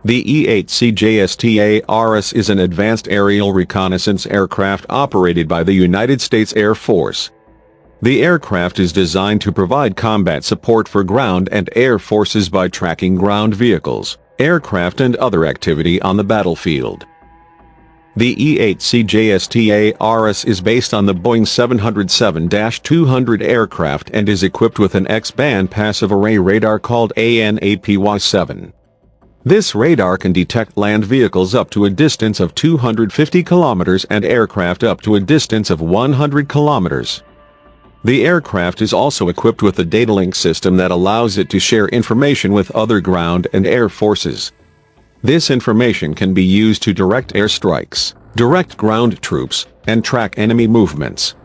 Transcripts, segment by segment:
The E-8C JSTARS is an advanced aerial reconnaissance aircraft operated by the United States Air Force. The aircraft is designed to provide combat support for ground and air forces by tracking ground vehicles, aircraft and other activity on the battlefield. The E-8C JSTARS is based on the Boeing 707-200 aircraft and is equipped with an X-band passive array radar called ANAPY-7. This radar can detect land vehicles up to a distance of 250 kilometers and aircraft up to a distance of 100 kilometers. The aircraft is also equipped with a datalink system that allows it to share information with other ground and air forces. This information can be used to direct airstrikes, direct ground troops, and track enemy movements.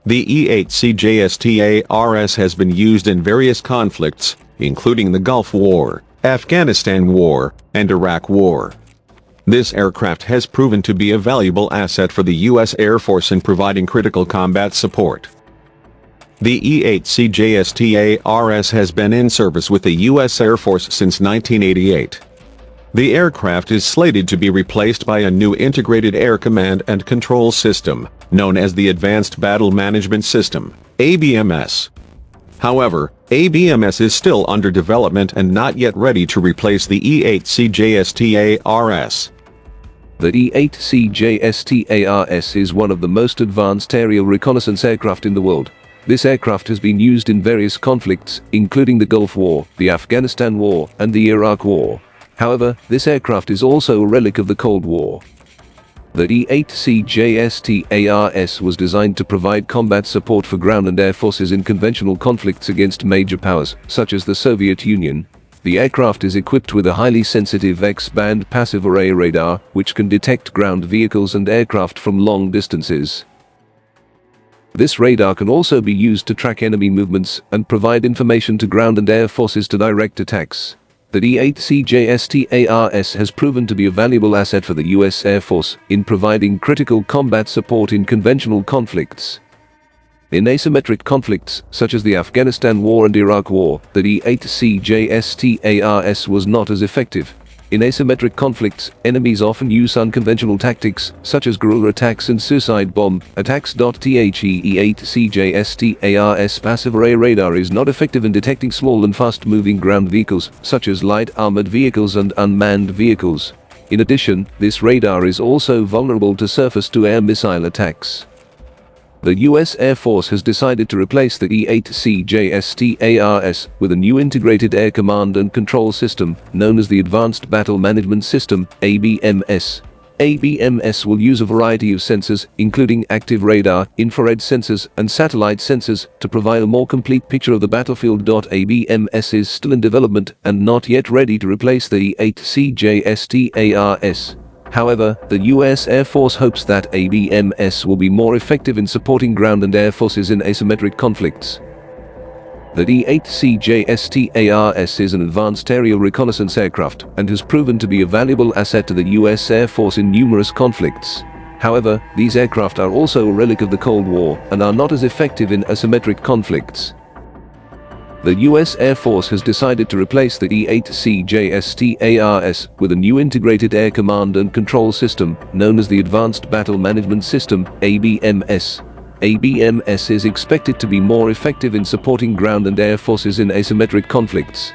The E-8C JSTARS has been used in various conflicts, including the Gulf War, Afghanistan War, and Iraq War. This aircraft has proven to be a valuable asset for the U.S. Air Force in providing critical combat support. The E-8C JSTARS has been in service with the U.S. Air Force since 1988. The aircraft is slated to be replaced by a new Integrated Air Command and Control System, known as the Advanced Battle Management System, ABMS. However, ABMS is still under development and not yet ready to replace the E-8C JSTARS. The E-8C JSTARS is one of the most advanced aerial reconnaissance aircraft in the world. This aircraft has been used in various conflicts, including the Gulf War, the Afghanistan War, and the Iraq War. However, this aircraft is also a relic of the Cold War. The E-8C JSTARS was designed to provide combat support for ground and air forces in conventional conflicts against major powers, such as the Soviet Union. The aircraft is equipped with a highly sensitive X-band passive array radar, which can detect ground vehicles and aircraft from long distances. This radar can also be used to track enemy movements and provide information to ground and air forces to direct attacks. The E-8C JSTARS has proven to be a valuable asset for the U.S. Air Force in providing critical combat support in conventional conflicts. In asymmetric conflicts, such as the Afghanistan War and Iraq War, the E-8C JSTARS was not as effective. In asymmetric conflicts, enemies often use unconventional tactics, such as guerrilla attacks and suicide bomb attacks. The E-8C JSTARS passive array radar is not effective in detecting small and fast-moving ground vehicles, such as light armored vehicles and unmanned vehicles. In addition, this radar is also vulnerable to surface-to-air missile attacks. The U.S. Air Force has decided to replace the E-8C JSTARS with a new Integrated Air Command and Control System, known as the Advanced Battle Management System, ABMS. ABMS will use a variety of sensors, including active radar, infrared sensors, and satellite sensors, to provide a more complete picture of the battlefield. ABMS is still in development and not yet ready to replace the E-8C JSTARS. However, the U.S. Air Force hopes that ABMS will be more effective in supporting ground and air forces in asymmetric conflicts. The E-8C JSTARS is an advanced aerial reconnaissance aircraft and has proven to be a valuable asset to the U.S. Air Force in numerous conflicts. However, these aircraft are also a relic of the Cold War and are not as effective in asymmetric conflicts. The U.S. Air Force has decided to replace the E-8C JSTARS with a new Integrated Air Command and Control System, known as the Advanced Battle Management System, ABMS. ABMS is expected to be more effective in supporting ground and air forces in asymmetric conflicts.